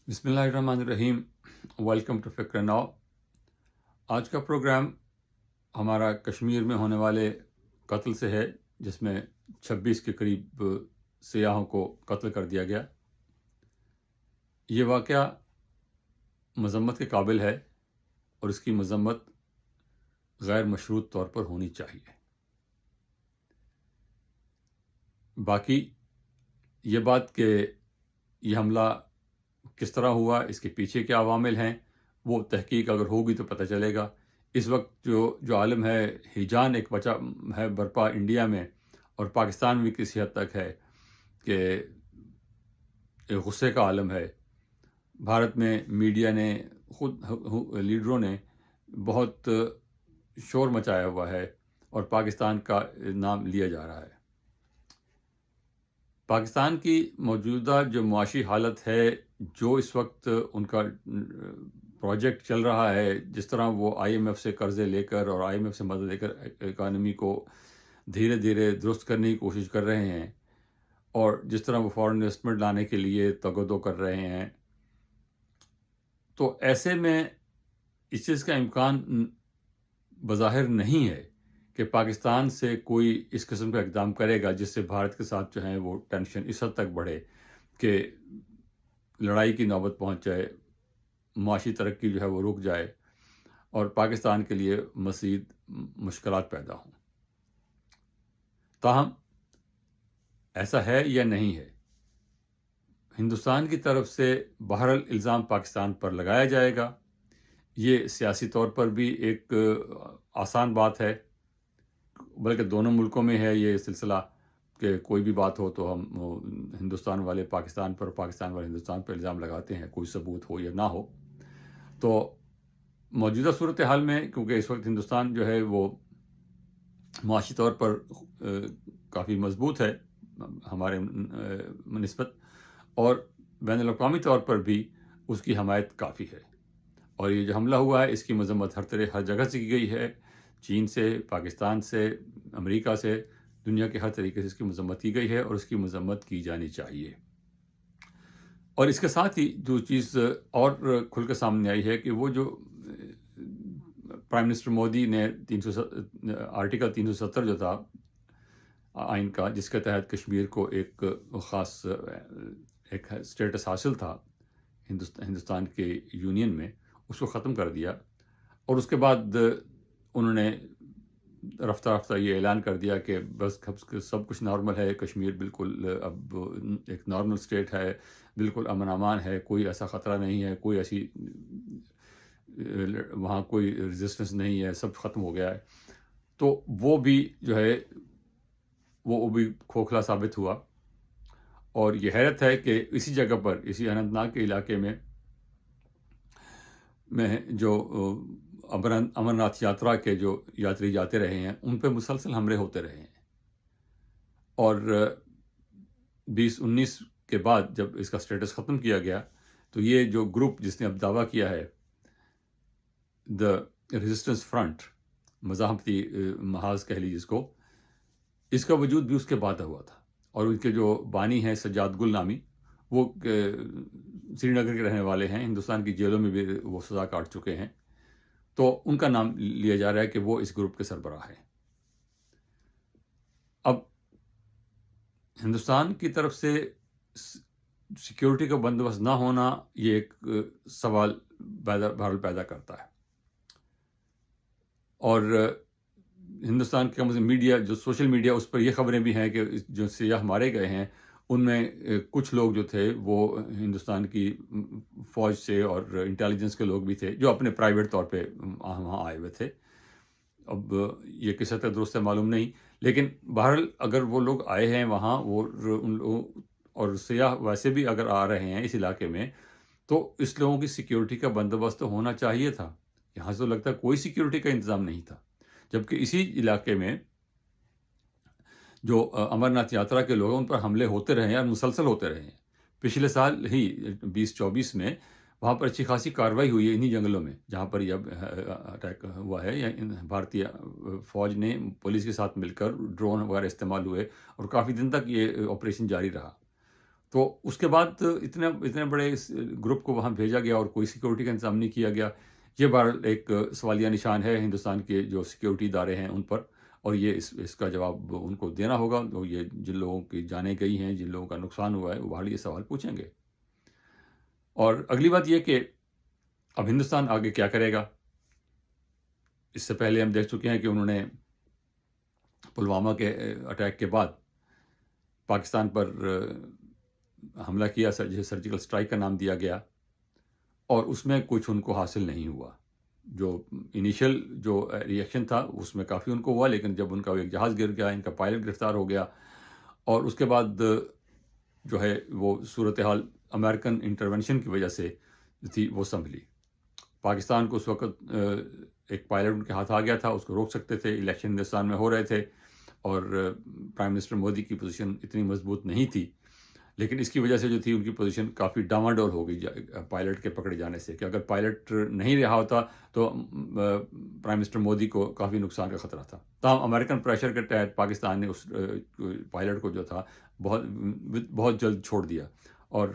بسم اللہ الرحمن الرحیم۔ ویلکم ٹو فکر ناؤ۔ آج کا پروگرام ہمارا کشمیر میں ہونے والے قتل سے ہے، جس میں 26 کے قریب سیاحوں کو قتل کر دیا گیا۔ یہ واقعہ مذمت کے قابل ہے اور اس کی مذمت غیر مشروط طور پر ہونی چاہیے۔ باقی یہ بات کہ یہ حملہ کس طرح ہوا، اس کے پیچھے کیا عوامل ہیں، وہ تحقیق اگر ہوگی تو پتہ چلے گا۔ اس وقت جو عالم ہے، ہیجان ایک بچا ہے برپا انڈیا میں اور پاکستان میں کسی حد تک ہے کہ ایک غصے کا عالم ہے۔ بھارت میں میڈیا نے خود لیڈروں نے بہت شور مچایا ہوا ہے اور پاکستان کا نام لیا جا رہا ہے۔ پاکستان کی موجودہ جو معاشی حالت ہے، جو اس وقت ان کا پروجیکٹ چل رہا ہے، جس طرح وہ آئی ایم ایف سے قرضے لے کر اور آئی ایم ایف سے مدد لے کر اکانومی کو دھیرے دھیرے درست کرنے کی کوشش کر رہے ہیں، اور جس طرح وہ فارن انویسٹمنٹ لانے کے لیے تگ و دو کر رہے ہیں، تو ایسے میں اس چیز کا امکان بظاہر نہیں ہے کہ پاکستان سے کوئی اس قسم کا اقدام کرے گا جس سے بھارت کے ساتھ جو ہے وہ ٹینشن اس حد تک بڑھے کہ لڑائی کی نوبت پہنچ جائے، معاشی ترقی جو ہے وہ رک جائے اور پاکستان کے لیے مزید مشکلات پیدا ہوں۔ تاہم ایسا ہے یا نہیں ہے، ہندوستان کی طرف سے بہرحال الزام پاکستان پر لگایا جائے گا۔ یہ سیاسی طور پر بھی ایک آسان بات ہے، بلکہ دونوں ملکوں میں ہے یہ سلسلہ کہ کوئی بھی بات ہو تو ہم ہندوستان والے پاکستان پر، پاکستان والے ہندوستان پر الزام لگاتے ہیں، کوئی ثبوت ہو یا نہ ہو۔ تو موجودہ صورتحال میں کیونکہ اس وقت ہندوستان جو ہے وہ معاشی طور پر کافی مضبوط ہے ہمارے نسبت، اور بین الاقوامی طور پر بھی اس کی حمایت کافی ہے، اور یہ جو حملہ ہوا ہے اس کی مذمت ہر جگہ سے کی گئی ہے، چین سے، پاکستان سے، امریکہ سے، دنیا کے ہر طریقے سے اس کی مذمت کی گئی ہے اور اس کی مذمت کی جانی چاہیے۔ اور اس کے ساتھ ہی جو چیز اور کھل کے سامنے آئی ہے کہ وہ جو پرائم منسٹر مودی نے آرٹیکل 370 جو تھا آئین کا، جس کے تحت کشمیر کو ایک خاص ایک اسٹیٹس حاصل تھا ہندوستان کے یونین میں، اس کو ختم کر دیا، اور اس کے بعد انہوں نے رفتہ رفتہ یہ اعلان کر دیا کہ بس سب کچھ نارمل ہے، کشمیر بالکل اب ایک نارمل اسٹیٹ ہے، بالکل امن امان ہے، کوئی ایسا خطرہ نہیں ہے، کوئی ایسی وہاں کوئی ریزسٹنس نہیں ہے، سب ختم ہو گیا ہے۔ تو وہ بھی جو ہے وہ بھی کھوکھلا ثابت ہوا، اور یہ حیرت ہے کہ اسی جگہ پر، اسی اننت ناگ کے علاقے میں جو امرناتھ یاترا کے جو یاتری جاتے رہے ہیں، ان پہ مسلسل حملے ہوتے رہے ہیں، اور 2019 کے بعد جب اس کا اسٹیٹس ختم کیا گیا تو یہ جو گروپ جس نے اب دعویٰ کیا ہے دا ریزسٹنس فرنٹ، مزاحمتی محاذ کہہ لیجیے اس کو، اس کا وجود بھی اس کے بعد ہوا تھا، اور ان کے جو بانی ہیں سجاد گل نامی، وہ سری نگر کے رہنے والے ہیں، ہندوستان کی جیلوں میں بھی وہ سزا کاٹ چکے ہیں، تو ان کا نام لیا جا رہا ہے کہ وہ اس گروپ کے سربراہ ہیں۔ اب ہندوستان کی طرف سے سیکیورٹی کا بندوبست نہ ہونا یہ ایک سوال بہرحال پیدا کرتا ہے، اور ہندوستان کے میڈیا، جو سوشل میڈیا، اس پر یہ خبریں بھی ہیں کہ جو سیاح مارے گئے ہیں ان میں کچھ لوگ جو تھے وہ ہندوستان کی فوج سے اور انٹیلیجنس کے لوگ بھی تھے جو اپنے پرائیویٹ طور پہ وہاں آئے ہوئے تھے۔ اب یہ کس حد تک درست ہے معلوم نہیں، لیکن بہرحال اگر وہ لوگ آئے ہیں وہاں، وہ ان لوگ اور سیاح ویسے بھی اگر آ رہے ہیں اس علاقے میں، تو اس لوگوں کی سیکیورٹی کا بندوبست تو ہونا چاہیے تھا۔ یہاں سے تو لگتا ہے کوئی سیکیورٹی کا انتظام نہیں تھا، جبکہ اسی علاقے میں جو امرناتھ یاترا کے لوگ ہیں ان پر حملے ہوتے رہے ہیں اور مسلسل ہوتے رہے ہیں۔ پچھلے سال ہی 2024 میں وہاں پر اچھی خاصی کارروائی ہوئی ہے انہی جنگلوں میں جہاں پر یہ اب اٹیک ہوا ہے، یا بھارتی فوج نے پولیس کے ساتھ مل کر ڈرون وغیرہ استعمال ہوئے اور کافی دن تک یہ آپریشن جاری رہا۔ تو اس کے بعد اتنے بڑے گروپ کو وہاں بھیجا گیا اور کوئی سیکورٹی کا انتظام نہیں کیا گیا. یہ بہرحال ایک سوالیہ نشان ہے ہندوستان کے جو سیکورٹی ادارے ہیں ان پر، اور یہ اس کا جواب ان کو دینا ہوگا. تو یہ جن لوگوں کی جانیں گئی ہیں، جن لوگوں کا نقصان ہوا ہے، وہ بہرحال یہ سوال پوچھیں گے. اور اگلی بات یہ کہ اب ہندوستان آگے کیا کرے گا. اس سے پہلے ہم دیکھ چکے ہیں کہ انہوں نے پلوامہ کے اٹیک کے بعد پاکستان پر حملہ کیا، جسے سرجیکل اسٹرائک کا نام دیا گیا، اور اس میں کچھ ان کو حاصل نہیں ہوا. جو انیشل جو ریئیکشن تھا اس میں کافی ان کو ہوا، لیکن جب ان کا ایک جہاز گر گیا، ان کا پائلٹ گرفتار ہو گیا، اور اس کے بعد جو ہے وہ صورتحال امریکن انٹرونشن کی وجہ سے تھی وہ سنبھلی. پاکستان کو اس وقت ایک پائلٹ ان کے ہاتھ آ گیا تھا، اس کو روک سکتے تھے. الیکشن ہندوستان میں ہو رہے تھے اور پرائم منسٹر مودی کی پوزیشن اتنی مضبوط نہیں تھی، لیکن اس کی وجہ سے جو تھی ان کی پوزیشن کافی ڈاواڈول ہو گئی پائلٹ کے پکڑے جانے سے، کہ اگر پائلٹ نہیں رہا ہوتا تو پرائم منسٹر مودی کو کافی نقصان کا خطرہ تھا. تاہم امریکن پریشر کے تحت پاکستان نے اس پائلٹ کو جو تھا بہت جلد چھوڑ دیا، اور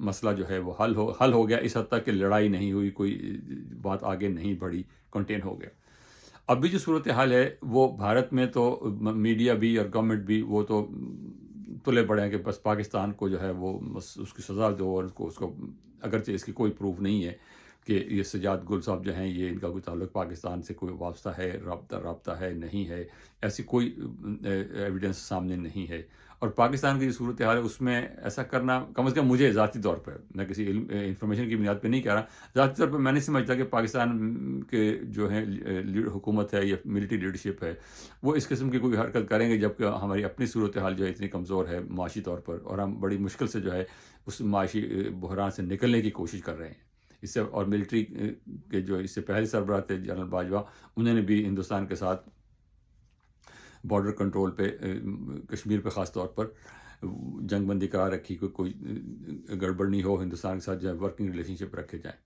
مسئلہ جو ہے وہ حل ہو گیا. اس حد تک کہ لڑائی نہیں ہوئی، کوئی بات آگے نہیں بڑھی، کنٹین ہو گیا. اب بھی جو صورتحال ہے وہ بھارت میں تو میڈیا بھی اور گورنمنٹ بھی وہ تو تلے پڑے ہیں کہ بس پاکستان کو جو ہے وہ بس اس کی سزا دو، اور اس کو اگرچہ اس کی کوئی پروف نہیں ہے کہ یہ سجاد گل صاحب جو ہیں یہ ان کا کوئی تعلق پاکستان سے کوئی وابستہ ہے، رابطہ ہے نہیں ہے، ایسی کوئی ایویڈنس سامنے نہیں ہے. اور پاکستان کی جو صورتحال ہے اس میں ایسا کرنا، کم از کم مجھے ذاتی طور پر، میں کسی انفارمیشن کی بنیاد پہ نہیں کہہ رہا، ذاتی طور پہ میں نہیں سمجھتا کہ پاکستان کے جو ہے حکومت ہے یا ملٹری لیڈرشپ ہے وہ اس قسم کی کوئی حرکت کریں گے، جبکہ ہماری اپنی صورتحال جو ہے اتنی کمزور ہے معاشی طور پر، اور ہم بڑی مشکل سے جو ہے اس معاشی بحران سے نکلنے کی کوشش کر رہے ہیں. اس سے اور ملٹری کے جو اس سے پہلے سربراہ تھے جنرل باجوہ، انہوں نے بھی ہندوستان کے ساتھ بارڈر کنٹرول پہ، کشمیر پہ خاص طور پر جنگ بندی کرا رکھی، کوئی گڑبڑ نہیں ہو، ہندوستان کے ساتھ جو ہے ورکنگ ریلیشن شپ رکھے جائیں.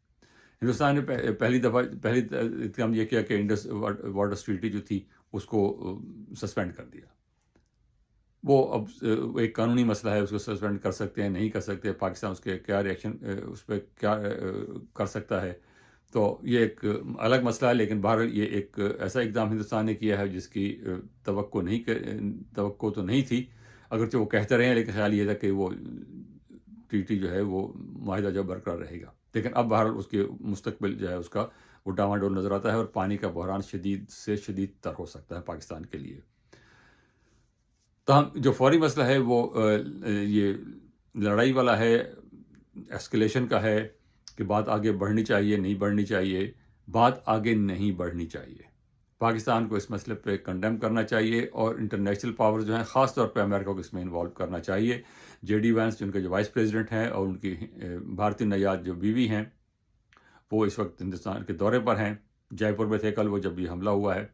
ہندوستان نے پہلی اقدام یہ کیا کہ انڈس واٹر ٹریٹی جو تھی اس کو سسپینڈ کر دیا. وہ اب ایک قانونی مسئلہ ہے، اس کو سسپینڈ کر سکتے ہیں نہیں کر سکتے، پاکستان اس کے کیا ریئیکشن اس پہ کیا کر سکتا ہے، تو یہ ایک الگ مسئلہ ہے. لیکن بہرحال یہ ایک ایسا اقدام ہندوستان نے کیا ہے جس کی توقع تو نہیں تھی، اگرچہ وہ کہتے رہے ہیں، لیکن خیال یہ تھا کہ وہ ٹریٹی جو ہے وہ معاہدہ جو برقرار رہے گا. لیکن اب بہرحال اس کے مستقبل جو ہے اس کا وہ ڈاواڈول نظر آتا ہے، اور پانی کا بحران شدید سے شدید تر ہو سکتا ہے پاکستان کے لیے. تاہم جو فوری مسئلہ ہے وہ یہ لڑائی والا ہے، ایسکلیشن کا ہے، کہ بات آگے بڑھنی چاہیے نہیں بڑھنی چاہیے. بات آگے نہیں بڑھنی چاہیے. پاکستان کو اس مسئلے پہ کنڈیم کرنا چاہیے، اور انٹرنیشنل پاور جو ہیں خاص طور پہ امریکہ کو اس میں انوالو کرنا چاہیے. جے ڈی وینس جن کے جو وائس پریزیڈنٹ ہیں، اور ان کی بھارتی نژاد جو بیوی ہیں، وہ اس وقت ہندوستان کے دورے پر ہیں. جے پور میں تھے کل وہ جب یہ حملہ ہوا ہے.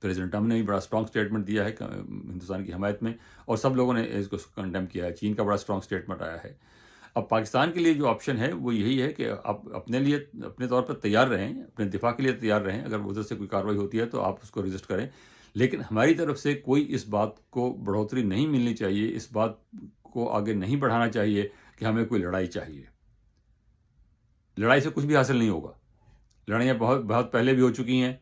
پریزیڈنٹ ٹرمپ نے بھی بڑا اسٹرانگ اسٹیٹمنٹ دیا ہے ہندوستان کی حمایت میں، اور سب لوگوں نے اس کو کنڈیم کیا ہے. چین کا بڑا اسٹرانگ اسٹیٹمنٹ آیا ہے. اب پاکستان کے لیے جو آپشن ہے وہ یہی ہے کہ آپ اپنے طور پر تیار رہیں، اپنے دفاع کے لیے تیار رہیں. اگر ادھر سے کوئی کارروائی ہوتی ہے تو آپ اس کو ریزسٹ کریں، لیکن ہماری طرف سے کوئی اس بات کو بڑھوتری نہیں ملنی چاہیے، اس بات کو آگے نہیں بڑھانا چاہیے کہ ہمیں کوئی لڑائی چاہیے. لڑائی سے کچھ بھی حاصل نہیں ہوگا. لڑائیاں بہت پہلے بھی ہو چکی ہیں،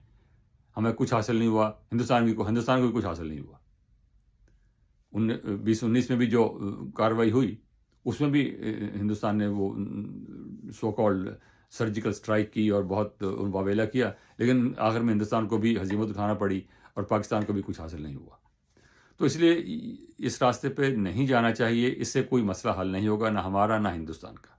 ہمیں کچھ حاصل نہیں ہوا. ہندوستان کو بھی کچھ حاصل نہیں ہوا. 2019 میں بھی جو کارروائی ہوئی اس میں بھی ہندوستان نے وہ سو کالڈ سرجیکل اسٹرائک کی اور بہت واویلا کیا، لیکن آخر میں ہندوستان کو بھی ہزیمت اٹھانا پڑی اور پاکستان کو بھی کچھ حاصل نہیں ہوا. تو اس لیے اس راستے پہ نہیں جانا چاہیے. اس سے کوئی مسئلہ حل نہیں ہوگا، نہ ہمارا نہ ہندوستان کا.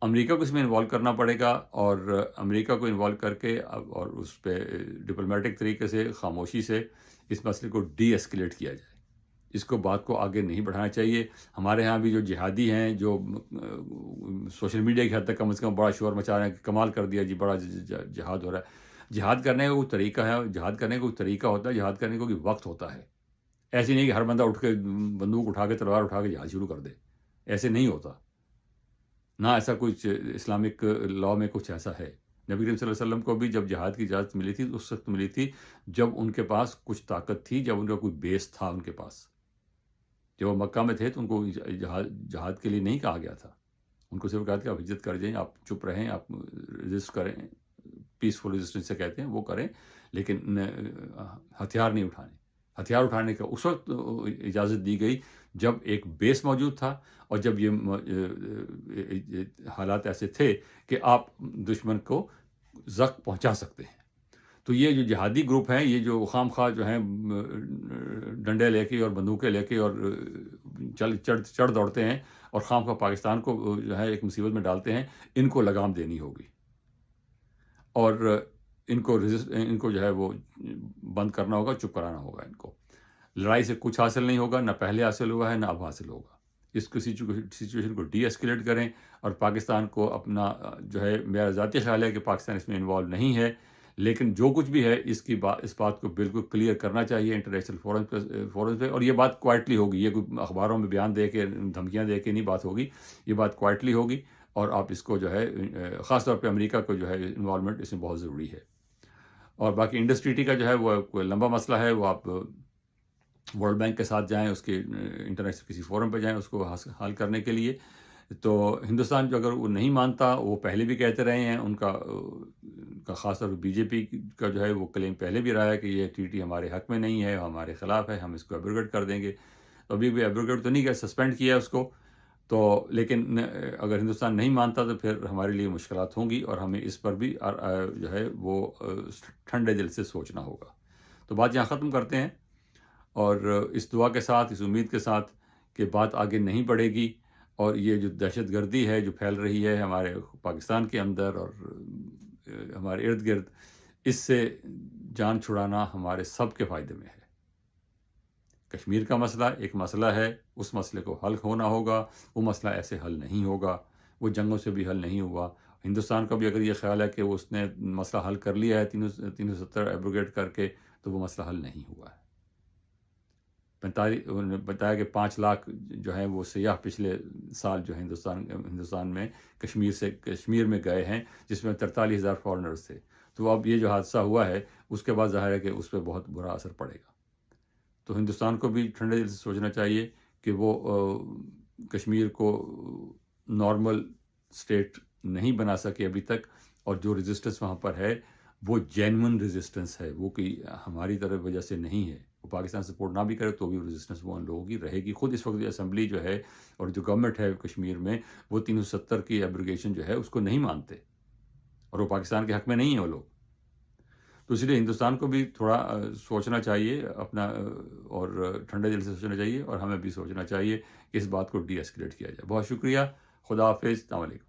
امریکہ کو اس میں انوالو کرنا پڑے گا، اور امریکہ کو انوالو کر کے اور اس پہ ڈپلومیٹک طریقے سے خاموشی سے اس مسئلے کو ڈی ایسکیلیٹ کیا جائے. اس کو بات کو آگے نہیں بڑھانا چاہیے. ہمارے ہاں بھی جو جہادی ہیں جو سوشل میڈیا کی حد تک کم از کم بڑا شور مچا رہے ہیں کہ کمال کر دیا جی، بڑا جہاد ہو رہا ہے. جہاد کرنے کا کوئی طریقہ ہے، جہاد کرنے کا کوئی طریقہ ہوتا ہے، جہاد کرنے کا کوئی وقت ہوتا ہے. ایسے نہیں کہ ہر بندہ اٹھ کے بندوق اٹھا کے تلوار اٹھا کے جہاد شروع کر دے، ایسے نہیں ہوتا. نہ ایسا کچھ اسلامک لاء میں کچھ ایسا ہے. نبی کریم صلی اللہ علیہ وسلم کو بھی جب جہاد کی اجازت ملی تھی اس وقت ملی تھی جب ان کے پاس کچھ طاقت تھی، جب ان کا کوئی بیس تھا ان کے پاس. جب وہ مکہ میں تھے تو ان کو جہاد کے لیے نہیں کہا گیا تھا، ان کو صرف کہا تھا کہ آپ ہجرت کر جائیں، آپ چپ رہیں، آپ رجسٹ کریں، پیسفل رجسٹنس سے کہتے ہیں وہ کریں، لیکن ہتھیار نہیں اٹھانے. ہتھیار اٹھانے کا اس وقت اجازت دی گئی جب ایک بیس موجود تھا اور جب یہ حالات ایسے تھے کہ آپ دشمن کو زخم پہنچا سکتے ہیں. تو یہ جو جہادی گروپ ہیں، یہ جو خام خواہ جو ہیں ڈنڈے لے کے اور بندوقیں لے کے اور چڑھ دوڑتے ہیں اور خام خواہ پاکستان کو جو ہے ایک مصیبت میں ڈالتے ہیں، ان کو لگام دینی ہوگی اور ان کو جو ہے وہ بند کرنا ہوگا، چپ کرانا ہوگا. ان کو لڑائی سے کچھ حاصل نہیں ہوگا، نہ پہلے حاصل ہوا ہے نہ اب حاصل ہوگا. اس کو سچویشن کو ڈی ایسکیلیٹ کریں اور پاکستان کو اپنا جو ہے، میرا ذاتی خیال ہے کہ پاکستان اس میں انوالو نہیں ہے، لیکن جو کچھ بھی ہے اس بات کو بالکل کلیئر کرنا چاہیے انٹرنیشنل فورم پہ. اور یہ بات کوائٹلی ہوگی، یہ کوئی اخباروں میں بیان دے کے دھمکیاں دے کے نہیں بات ہوگی، یہ بات کوائٹلی ہوگی. اور آپ اس کو جو ہے خاص طور پہ امریکہ کو جو ہے انوالومنٹ اس میں بہت ضروری ہے. اور باقی انڈس ٹریٹی کا جو ہے وہ کوئی لمبا مسئلہ ہے، وہ آپ ورلڈ بینک کے ساتھ جائیں، اس کے انٹرنیشنل کسی فورم پہ جائیں اس کو حل کرنے کے لیے. تو ہندوستان جو اگر وہ نہیں مانتا، وہ پہلے بھی کہتے رہے ہیں، ان کا خاص طور پہ بی جے پی کا جو ہے وہ کلیم پہلے بھی رہا ہے کہ یہ ٹریٹی ہمارے حق میں نہیں ہے، ہمارے خلاف ہے، ہم اس کو ایبروگیٹ کر دیں گے. تو ابھی بھی ایبروگیٹ تو نہیں کیا، سسپینڈ کیا ہے اس کو. تو لیکن اگر ہندوستان نہیں مانتا تو پھر ہمارے لیے مشکلات ہوں گی اور ہمیں اس پر بھی جو ہے وہ ٹھنڈے دل سے سوچنا ہوگا. تو بات یہاں ختم کرتے ہیں، اور اس دعا کے ساتھ، اس امید کے ساتھ کہ بات آگے نہیں بڑھے گی اور یہ جو دہشت گردی ہے جو پھیل رہی ہے ہمارے پاکستان کے اندر اور ہمارے ارد گرد، اس سے جان چھڑانا ہمارے سب کے فائدے میں ہے. کشمیر کا مسئلہ ایک مسئلہ ہے، اس مسئلے کو حل ہونا ہوگا. وہ مسئلہ ایسے حل نہیں ہوگا، وہ جنگوں سے بھی حل نہیں ہوا. ہندوستان کا بھی اگر یہ خیال ہے کہ وہ اس نے مسئلہ حل کر لیا ہے 370 ایبروگیٹ کر کے، تو وہ مسئلہ حل نہیں ہوا ہے. انہوں نے بتایا کہ 5 لاکھ جو ہیں وہ سیاح پچھلے سال جو ہندوستان میں کشمیر میں گئے ہیں، جس میں 43,000 فارنرز تھے. تو اب یہ جو حادثہ ہوا ہے اس کے بعد ظاہر ہے کہ اس پہ بہت برا اثر پڑے گا. تو ہندوستان کو بھی ٹھنڈے دل سے سوچنا چاہیے کہ وہ کشمیر کو نارمل اسٹیٹ نہیں بنا سکے ابھی تک، اور جو ریزسٹنس وہاں پر ہے وہ جینون ریزسٹنس ہے، وہ کوئی ہماری طرف وجہ سے نہیں ہے. وہ پاکستان سپورٹ نہ بھی کرے تو بھی ریزسٹنس وہ ان لوگوں کی رہے گی. خود اس وقت اسمبلی جو ہے اور جو گورنمنٹ ہے کشمیر میں، وہ 370 کی ایبروگیشن جو ہے اس کو نہیں مانتے، اور وہ پاکستان کے حق میں نہیں ہیں وہ لوگ. تو اس لیے ہندوستان کو بھی تھوڑا سوچنا چاہیے اپنا، اور ٹھنڈے دل سے سوچنا چاہیے، اور ہمیں بھی سوچنا چاہیے کہ اس بات کو ڈی ایسکیلیٹ کیا جائے. بہت شکریہ. خدا حافظ. السلام علیکم.